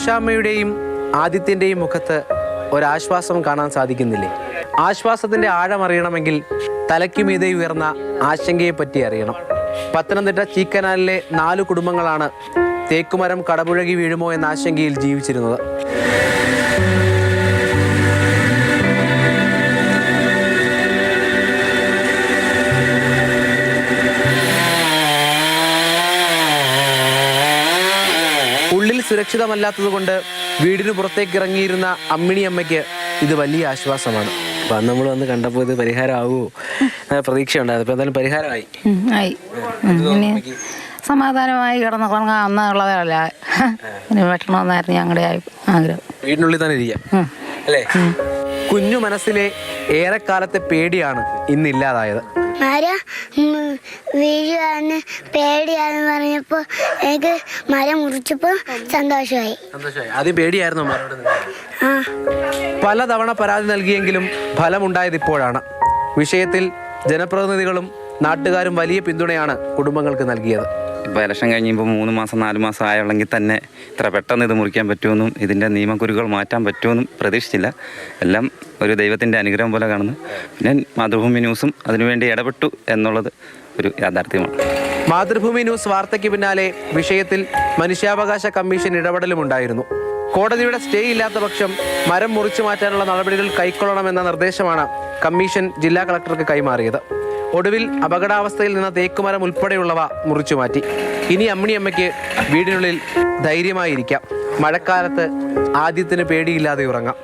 ആശാമ്മയുടെയും ആദിത്യൻ്റെയും മുഖത്ത് ഒരാശ്വാസം കാണാൻ സാധിക്കുന്നില്ലേ? ആശ്വാസത്തിൻ്റെ ആഴമറിയണമെങ്കിൽ തലയ്ക്കുമീതെ ഉയർന്ന ആശങ്കയെപ്പറ്റി അറിയണം. പത്തനംതിട്ട ചീക്കനാലിലെ 4 കുടുംബങ്ങളാണ് തേക്കുമരം കടപുഴകി വീഴുമോ എന്ന ആശങ്കയിൽ ജീവിച്ചിരുന്നത്. ഉള്ളിൽ സുരക്ഷിതമല്ലാത്തതുകൊണ്ട് വീടിന് പുറത്തേക്ക് ഇറങ്ങിയിരുന്ന അമ്മിണിയമ്മയ്ക്ക് ഇത് വലിയ ആശ്വാസമാണ്. അപ്പം നമ്മൾ വന്ന് കണ്ടപ്പോൾ ഇത് പരിഹാരമാകുമോ പ്രതീക്ഷ ഉണ്ടായത്. ഇപ്പം എന്തായാലും പരിഹാരമായി. സമാധാനമായി കിടന്നുറങ്ങാവുന്നതല്ല. ഇനി വെട്ടണമെന്നായിരുന്നു ഞങ്ങളുടെ ആഗ്രഹം. വീടിനുള്ളിൽ തന്നെ ഇരിക്കാം അല്ലേ? കുഞ്ഞു മനസ്സിലെ ഏറെക്കാലത്തെ പേടിയാണ് ഇന്നില്ലാതായത്. മരം വീഴുകയെന്ന് പേടിയാന്ന് പറഞ്ഞപ്പോൾ എനിക്ക് മരം മുറിച്ചപ്പോൾ സന്തോഷമായി. ആദ്യം പേടിയായിരുന്നു. പലതവണ പരാതി നൽകിയെങ്കിലും ഫലമുണ്ടായത് ഇപ്പോഴാണ്. വിഷയത്തിൽ ജനപ്രതിനിധികളും നാട്ടുകാരും വലിയ പിന്തുണയാണ് കുടുംബങ്ങൾക്ക് നൽകിയത്. ഇപ്പോൾ ഇലക്ഷൻ കഴിഞ്ഞപ്പോൾ 3 മാസം 4 മാസം ആയുള്ളെങ്കിൽ തന്നെ ഇത്ര പെട്ടെന്ന് ഇത് മുറിക്കാൻ പറ്റുമെന്നും ഇതിൻ്റെ നിയമക്കുരുകൾ മാറ്റാൻ പറ്റുമെന്നും പ്രതീക്ഷിച്ചില്ല. എല്ലാം ഒരു ദൈവത്തിൻ്റെ അനുഗ്രഹം പോലെ കാണുന്നു. പിന്നെ മാതൃഭൂമി ന്യൂസും അതിനുവേണ്ടി ഇടപെട്ടു എന്നുള്ളത് ഒരു യാഥാർത്ഥ്യമാണ്. മാതൃഭൂമി ന്യൂസ് വാർത്തയ്ക്ക് പിന്നാലെ വിഷയത്തിൽ മനുഷ്യാവകാശ കമ്മീഷൻ ഇടപെടലുമുണ്ടായിരുന്നു. കോടതിയുടെ സ്റ്റേ ഇല്ലാത്ത പക്ഷം മരം മുറിച്ചു മാറ്റാനുള്ള നടപടികൾ കൈക്കൊള്ളണമെന്ന നിർദ്ദേശമാണ് കമ്മീഷൻ ജില്ലാ കളക്ടർക്ക് കൈമാറിയത്. ഒടുവിൽ അപകടാവസ്ഥയിൽ നിന്ന തേക്കുമരം ഉൾപ്പെടെയുള്ളവ മുറിച്ചു മാറ്റി. ഇനി അമ്മിണിയമ്മയ്ക്ക് വീടിനുള്ളിൽ ധൈര്യമായിരിക്കാം. മഴക്കാലത്ത് ആദ്യത്തിന് പേടിയില്ലാതെ ഉറങ്ങാം.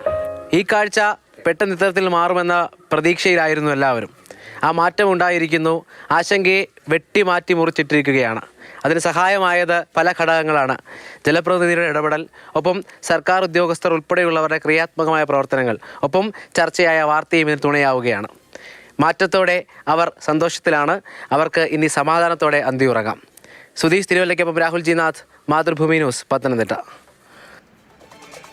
ഈ കാഴ്ച പെട്ടെന്ന് ഇത്തരത്തിൽ മാറുമെന്ന പ്രതീക്ഷയിലായിരുന്നു എല്ലാവരും. ആ മാറ്റം ഉണ്ടായിരിക്കുന്നു. ആശങ്കയെ വെട്ടിമാറ്റി മുറിച്ചിട്ടിരിക്കുകയാണ്. അതിന് സഹായമായത് പല ഘടകങ്ങളാണ്. ജനപ്രതിനിധിയുടെ ഇടപെടൽ, ഒപ്പം സർക്കാർ ഉദ്യോഗസ്ഥർ ഉൾപ്പെടെയുള്ളവരുടെ ക്രിയാത്മകമായ പ്രവർത്തനങ്ങൾ, ഒപ്പം ചർച്ചയായ വാർത്തയും ഇതിന് തുണയാവുകയാണ്. മാറ്റത്തോടെ അവർ സന്തോഷത്തിലാണ്. അവർക്ക് ഇനി സമാധാനത്തോടെ അന്തിയുറങ്ങാം. സുധീഷ് തിരുവല്ലയ്ക്കൊപ്പം രാഹുൽ ജി നാഥ്, മാതൃഭൂമി ന്യൂസ്, പത്തനംതിട്ട.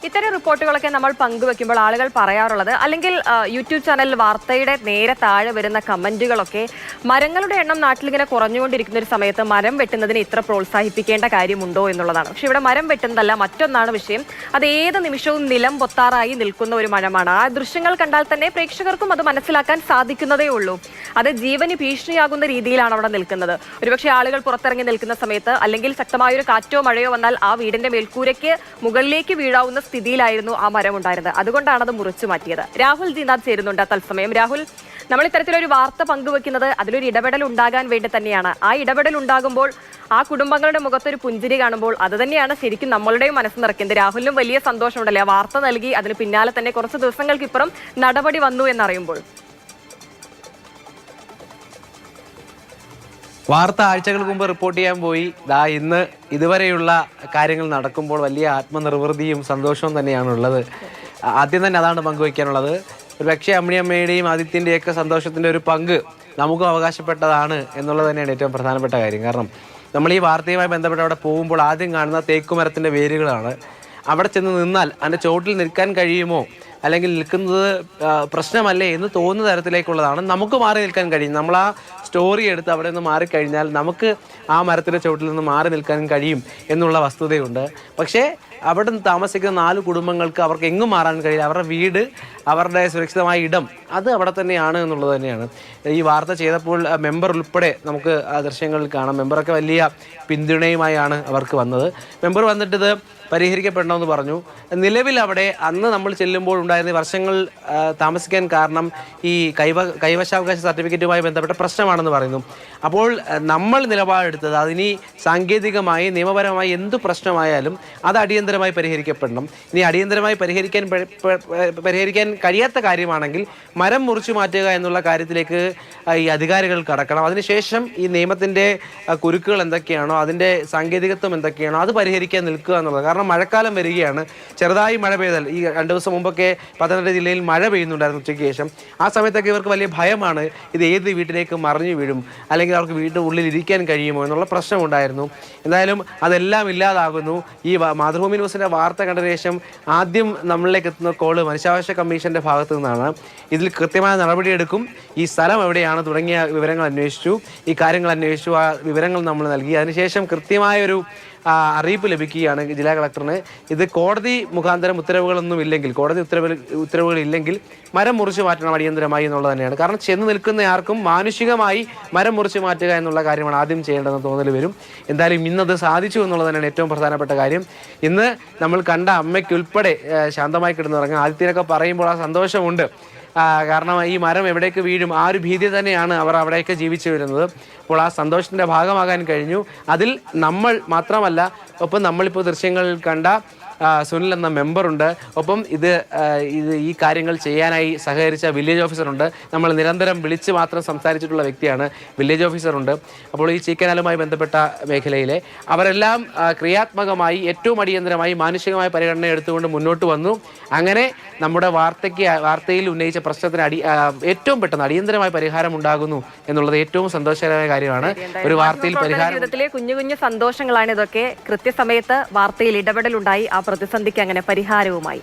ഇത്തരം റിപ്പോർട്ടുകളൊക്കെ നമ്മൾ പങ്കുവെക്കുമ്പോൾ ആളുകൾ പറയാറുള്ളത്, അല്ലെങ്കിൽ യൂട്യൂബ് ചാനലിൽ വാർത്തയുടെ നേരെ താഴെ വരുന്ന കമന്റുകളൊക്കെ, മരങ്ങളുടെ എണ്ണം നാട്ടിലിങ്ങനെ കുറഞ്ഞുകൊണ്ടിരിക്കുന്ന ഒരു സമയത്ത് മരം വെട്ടുന്നതിന് ഇത്ര പ്രോത്സാഹിപ്പിക്കേണ്ട കാര്യമുണ്ടോ എന്നുള്ളതാണ്. പക്ഷെ ഇവിടെ മരം വെട്ടുന്നതല്ല, മറ്റൊന്നാണ് വിഷയം. അത് ഏത് നിമിഷവും നിലം പൊത്താറായി നിൽക്കുന്ന ഒരു മരമാണ്. ആ ദൃശ്യങ്ങൾ കണ്ടാൽ തന്നെ പ്രേക്ഷകർക്കും അത് മനസ്സിലാക്കാൻ സാധിക്കുന്നതേ ഉള്ളൂ. അത് ജീവന് ഭീഷണിയാകുന്ന രീതിയിലാണ് അവിടെ നിൽക്കുന്നത്. ഒരുപക്ഷെ ആളുകൾ പുറത്തിറങ്ങി നിൽക്കുന്ന സമയത്ത്, അല്ലെങ്കിൽ ശക്തമായൊരു കാറ്റോ മഴയോ വന്നാൽ ആ വീടിന്റെ മേൽക്കൂരയ്ക്ക് മുകളിലേക്ക് വീഴാവുന്ന സ്ഥിതിയിലായിരുന്നു ആ മരം ഉണ്ടായിരുന്നത്. അതുകൊണ്ടാണ് അത് മുറിച്ചു മാറ്റിയത്. രാഹുൽ ജിനാഥ് ചേരുന്നുണ്ട് തത്സമയം. രാഹുൽ, നമ്മൾ ഇത്തരത്തിലൊരു വാർത്ത പങ്കുവെക്കുന്നത് അതിലൊരു ഇടപെടൽ ഉണ്ടാകാൻ വേണ്ടി തന്നെയാണ്. ആ ഇടപെടൽ ഉണ്ടാകുമ്പോൾ ആ കുടുംബങ്ങളുടെ മുഖത്തൊരു പുഞ്ചിരി കാണുമ്പോൾ അത് തന്നെയാണ് ശരിക്കും നമ്മളുടെയും മനസ്സ് നിറയ്ക്കുന്നത്. രാഹുലിനും വലിയ സന്തോഷമുണ്ടല്ലേ ആ വാർത്ത നൽകി അതിന് പിന്നാലെ തന്നെ കുറച്ച് ദിവസങ്ങൾക്കിപ്പുറം നടപടി വന്നു എന്നറിയുമ്പോൾ? വാർത്ത ആഴ്ചകൾക്ക് മുമ്പ് റിപ്പോർട്ട് ചെയ്യാൻ പോയി. ഇന്ന് ഇതുവരെയുള്ള കാര്യങ്ങൾ നടക്കുമ്പോൾ വലിയ ആത്മനിർവൃതിയും സന്തോഷവും തന്നെയാണുള്ളത്. ആദ്യം തന്നെ അതാണ് പങ്കുവയ്ക്കാനുള്ളത്. ഒരു പക്ഷേ അമ്മിണിയമ്മയുടെയും ആദിത്യൻ്റെയൊക്കെ സന്തോഷത്തിൻ്റെ ഒരു പങ്ക് നമുക്കും അവകാശപ്പെട്ടതാണ് എന്നുള്ളത് തന്നെയാണ് ഏറ്റവും പ്രധാനപ്പെട്ട കാര്യം. കാരണം നമ്മൾ ഈ വാർത്തയുമായി ബന്ധപ്പെട്ട് അവിടെ പോകുമ്പോൾ ആദ്യം കാണുന്ന തേക്കുമരത്തിൻ്റെ വേരുകളാണ്. അവിടെ ചെന്ന് നിന്നാൽ അതിൻ്റെ ചോട്ടിൽ നിൽക്കാൻ കഴിയുമോ, അല്ലെങ്കിൽ നിൽക്കുന്നത് പ്രശ്നമല്ലേ എന്ന് തോന്നുന്ന തരത്തിലേക്കുള്ളതാണ്. നമുക്ക് മാറി നിൽക്കാൻ കഴിയും. നമ്മൾ ആ സ്റ്റോറി എടുത്ത് അവിടെ നിന്ന് മാറിക്കഴിഞ്ഞാൽ നമുക്ക് ആ മരത്തിൻ്റെ ചുവട്ടിൽ നിന്ന് മാറി നിൽക്കാൻ കഴിയും എന്നുള്ള വസ്തുതയുണ്ട്. പക്ഷേ അവിടെ നിന്ന് താമസിക്കുന്ന 4 കുടുംബങ്ങൾക്ക് അവർക്ക് എങ്ങും മാറാൻ കഴിയില്ല. അവരുടെ വീട്, അവരുടെ സുരക്ഷിതമായ ഇടം അത് അവിടെ തന്നെയാണ് എന്നുള്ളത് തന്നെയാണ്. ഈ വാർത്ത ചെയ്തപ്പോൾ മെമ്പർ ഉൾപ്പെടെ നമുക്ക് ആ ദൃശ്യങ്ങളിൽ കാണാം. മെമ്പറൊക്കെ വലിയ പിന്തുണയുമായാണ് അവർക്ക് വന്നത്. മെമ്പർ വന്നിട്ട് ഇത് പരിഹരിക്കപ്പെടണമെന്ന് പറഞ്ഞു. നിലവിൽ അവിടെ അന്ന് നമ്മൾ ചെല്ലുമ്പോൾ ഉണ്ടായിരുന്ന വർഷങ്ങൾ താമസിക്കാൻ കാരണം ഈ കൈവശാവകാശ സർട്ടിഫിക്കറ്റുമായി ബന്ധപ്പെട്ട പ്രശ്നമാണെന്ന് പറയുന്നു. അപ്പോൾ നമ്മൾ നിലപാടെടുത്തത് അതിനി സാങ്കേതികമായി നിയമപരമായി എന്തു പ്രശ്നമായാലും അത് അടിയന്തരമായി പരിഹരിക്കപ്പെടണം. ഇനി അടിയന്തരമായി പരിഹരിക്കാൻ കഴിയാത്ത കാര്യമാണെങ്കിൽ മരം മുറിച്ചു മാറ്റുക എന്നുള്ള കാര്യത്തിലേക്ക് ഈ അധികാരികൾ കടക്കണം. അതിനുശേഷം ഈ നിയമത്തിൻ്റെ കുരുക്കുകൾ എന്തൊക്കെയാണോ, അതിൻ്റെ സാങ്കേതികത്വം എന്തൊക്കെയാണോ അത് പരിഹരിക്കാൻ നിൽക്കുക എന്നുള്ളത്. കാരണം മഴക്കാലം വരികയാണ്. ചെറുതായി മഴ പെയ്താൽ, ഈ 2 ദിവസം മുമ്പൊക്കെ പത്തനംതിട്ട ജില്ലയിൽ മഴ പെയ്യുന്നുണ്ടായിരുന്നു ഉച്ചയ്ക്ക് ശേഷം. ആ സമയത്തൊക്കെ ഇവർക്ക് വലിയ ഭയമാണ്, ഇത് ഏത് വീട്ടിലേക്ക് മറിഞ്ഞു വീഴും, അല്ലെങ്കിൽ അവർക്ക് വീട്ടിൽ ഉള്ളിൽ ഇരിക്കാൻ കഴിയുമോ എന്നുള്ള പ്രശ്നമുണ്ടായിരുന്നു. എന്തായാലും അതെല്ലാം ഇല്ലാതാകുന്നു. ഈ മാതൃഭൂമി ന്യൂസിൻ്റെ വാർത്ത കണ്ട ശേഷം ആദ്യം നമ്മളിലേക്ക് എത്തുന്ന കോള് മനുഷ്യാവകാശ കമ്മീഷൻ്റെ ഭാഗത്തു നിന്നാണ്. ഇതിൽ കൃത്യമായ നടപടിയെടുക്കും, ഈ സ്ഥലം എവിടെയാണ് തുടങ്ങിയ വിവരങ്ങൾ അന്വേഷിച്ചു, ഈ കാര്യങ്ങൾ അന്വേഷിച്ചു, ആ വിവരങ്ങൾ നമ്മൾ നൽകി. അതിനുശേഷം കൃത്യമായൊരു അറിയിപ്പ് ലഭിക്കുകയാണ് ജില്ലാ കളക്ടറിന്. ഇത് കോടതി മുഖാന്തരം ഉത്തരവുകളൊന്നും ഇല്ലെങ്കിൽ, കോടതി ഉത്തരവുകൾ ഇല്ലെങ്കിൽ മരം മുറിച്ച് മാറ്റണം അടിയന്തരമായി എന്നുള്ളത് തന്നെയാണ്. കാരണം ചെന്ന് നിൽക്കുന്ന ആർക്കും മാനുഷികമായി മരം മുറിച്ച് മാറ്റുക എന്നുള്ള കാര്യമാണ് ആദ്യം ചെയ്യേണ്ടതെന്ന് തോന്നൽ വരും. എന്തായാലും ഇന്നത് സാധിച്ചു എന്നുള്ളത് തന്നെയാണ് ഏറ്റവും പ്രധാനപ്പെട്ട കാര്യം. ഇന്ന് നമ്മൾ കണ്ട അമ്മയ്ക്കുൾപ്പെടെ ശാന്തമായി കിടന്നുറങ്ങുക. ആദ്യത്തിനൊക്കെ പറയുമ്പോൾ ആ സന്തോഷമുണ്ട്. കാരണം ഈ മരം എവിടേക്ക് വീഴും ആ ഒരു ഭീതി തന്നെയാണ് അവർ അവിടെയൊക്കെ ജീവിച്ചു വരുന്നത്. അപ്പോൾ ആ സന്തോഷത്തിൻ്റെ ഭാഗമാകാൻ കഴിഞ്ഞു. അതിൽ നമ്മൾ മാത്രമല്ല, ഒപ്പം നമ്മളിപ്പോൾ ദൃശ്യങ്ങളിൽ കണ്ട സുനിൽ എന്ന മെമ്പറുണ്ട്. ഒപ്പം ഈ കാര്യങ്ങൾ ചെയ്യാനായി സഹകരിച്ച വില്ലേജ് ഓഫീസറുണ്ട്. നമ്മൾ നിരന്തരം വിളിച്ച് മാത്രം സംസാരിച്ചിട്ടുള്ള വ്യക്തിയാണ് വില്ലേജ് ഓഫീസറുണ്ട്. അപ്പോൾ ഈ ചീക്കനാലുമായി ബന്ധപ്പെട്ട മേഖലയിലെ അവരെല്ലാം ക്രിയാത്മകമായി ഏറ്റവും അടിയന്തരമായി മാനുഷികമായ പരിഗണന എടുത്തുകൊണ്ട് മുന്നോട്ട് വന്നു. അങ്ങനെ നമ്മുടെ വാർത്തയിൽ ഉന്നയിച്ച പ്രശ്നത്തിന് ഏറ്റവും പെട്ടെന്ന് അടിയന്തരമായ പരിഹാരം ഉണ്ടാകുന്നു എന്നുള്ളത് ഏറ്റവും സന്തോഷകരമായ കാര്യമാണ്. ഒരു വാർത്തയിൽ പരിഹാരം, ജീവിതത്തിലെ കുഞ്ഞു കുഞ്ഞു സന്തോഷങ്ങളാണ് ഇതൊക്കെ. കൃത്യസമയത്ത് വാർത്തയിൽ ഇടപെടലുണ്ടായി, ആ പ്രതിസന്ധിക്ക് അങ്ങനെ പരിഹാരവുമായി.